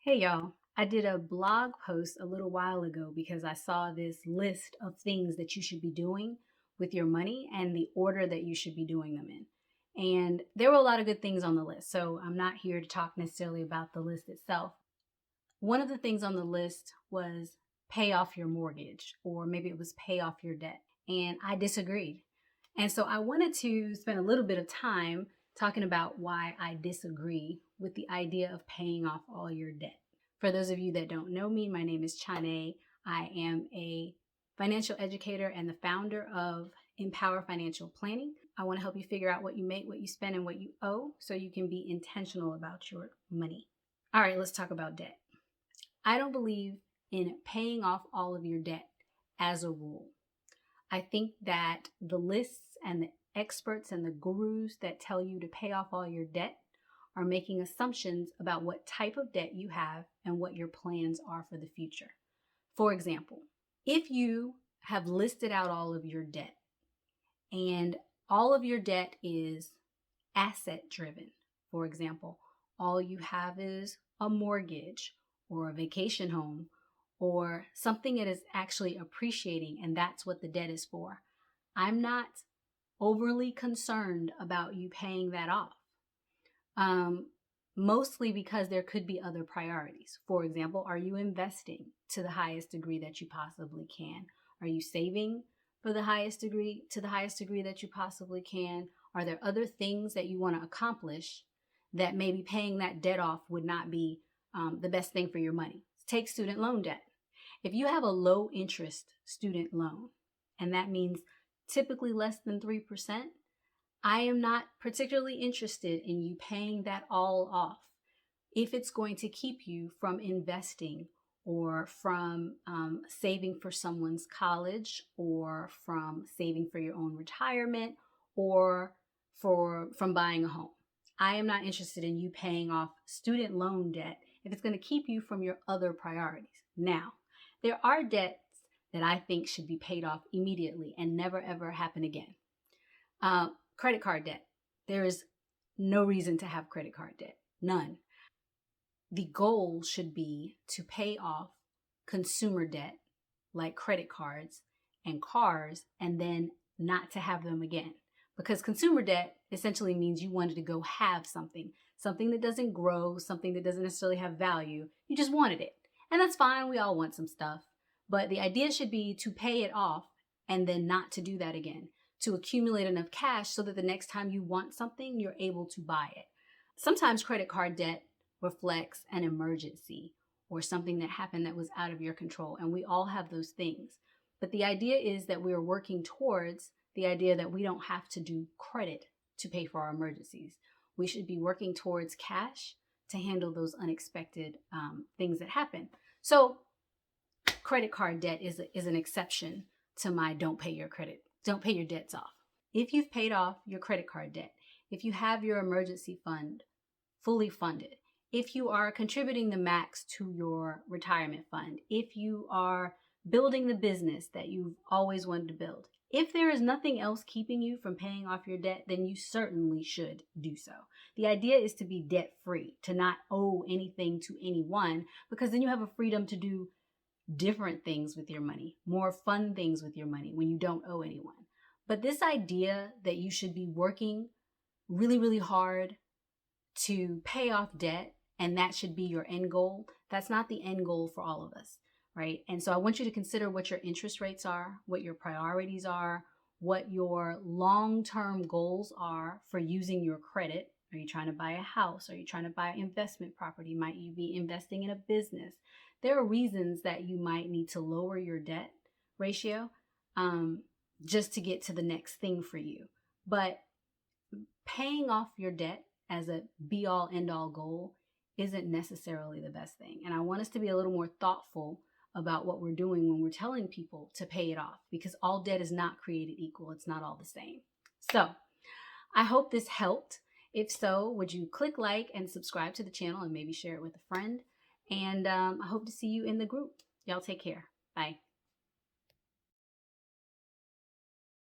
Hey y'all, I did a blog post a little while ago because I saw this list of things that you should be doing with your money and the order that you should be doing them in. And there were a lot of good things on the list, so I'm not here to talk necessarily about the list itself. One of the things on the list was pay off your mortgage, or maybe it was pay off your debt. And I disagreed. And so I wanted to spend a little bit of time talking about why I disagree with the idea of paying off all your debt. For those of you that don't know me, my name is Chane. I am a financial educator and the founder of Empower Financial Planning. I want to help you figure out what you make, what you spend, and what you owe so you can be intentional about your money. All right, let's talk about debt. I don't believe in paying off all of your debt as a rule. I think that the lists and the experts and the gurus that tell you to pay off all your debt are making assumptions about what type of debt you have and what your plans are for the future. For example, if you have listed out all of your debt and all of your debt is asset driven, for example, all you have is a mortgage or a vacation home or something that is actually appreciating, and that's what the debt is for. I'm not overly concerned about you paying that off. Mostly because there could be other priorities. For example, are you investing to the highest degree that you possibly can? Are you saving for the highest degree, to the highest degree that you possibly can? Are there other things that you want to accomplish that maybe paying that debt off would not be the best thing for your money? Take student loan debt. If you have a low interest student loan, and that means typically less than 3%, I am not particularly interested in you paying that all off if it's going to keep you from investing or from saving for someone's college or from saving for your own retirement or from buying a home. I am not interested in you paying off student loan debt if it's going to keep you from your other priorities. Now, there are debts that I think should be paid off immediately and never ever happen again. Credit card debt. There is no reason to have credit card debt. None. The goal should be to pay off consumer debt like credit cards and cars and then not to have them again. Because consumer debt essentially means you wanted to go have something that doesn't grow, something that doesn't necessarily have value. You just wanted it. And that's fine. We all want some stuff. But the idea should be to pay it off and then not to do that again, to accumulate enough cash so that the next time you want something, you're able to buy it. Sometimes credit card debt reflects an emergency or something that happened that was out of your control, and we all have those things. But the idea is that we're working towards the idea that we don't have to do credit to pay for our emergencies. We should be working towards cash to handle those unexpected things that happen. So credit card debt is an exception to my don't pay your debts off. If you've paid off your credit card debt, if you have your emergency fund fully funded, if you are contributing the max to your retirement fund, if you are building the business that you've always wanted to build, if there is nothing else keeping you from paying off your debt, then you certainly should do so. The idea is to be debt free, to not owe anything to anyone, because then you have a freedom to do different things with your money, more fun things with your money when you don't owe anyone. But this idea that you should be working really, really hard to pay off debt and that should be your end goal, that's not the end goal for all of us, right? And so I want you to consider what your interest rates are, what your priorities are, what your long-term goals are for using your credit. Are you trying to buy a house? Are you trying to buy investment property? Might you be investing in a business? There are reasons that you might need to lower your debt ratio just to get to the next thing for you. But paying off your debt as a be-all, end-all goal isn't necessarily the best thing. And I want us to be a little more thoughtful about what we're doing when we're telling people to pay it off, because all debt is not created equal. It's not all the same. So I hope this helped. If so, would you click like and subscribe to the channel and maybe share it with a friend? And I hope to see you in the group. Y'all take care. Bye.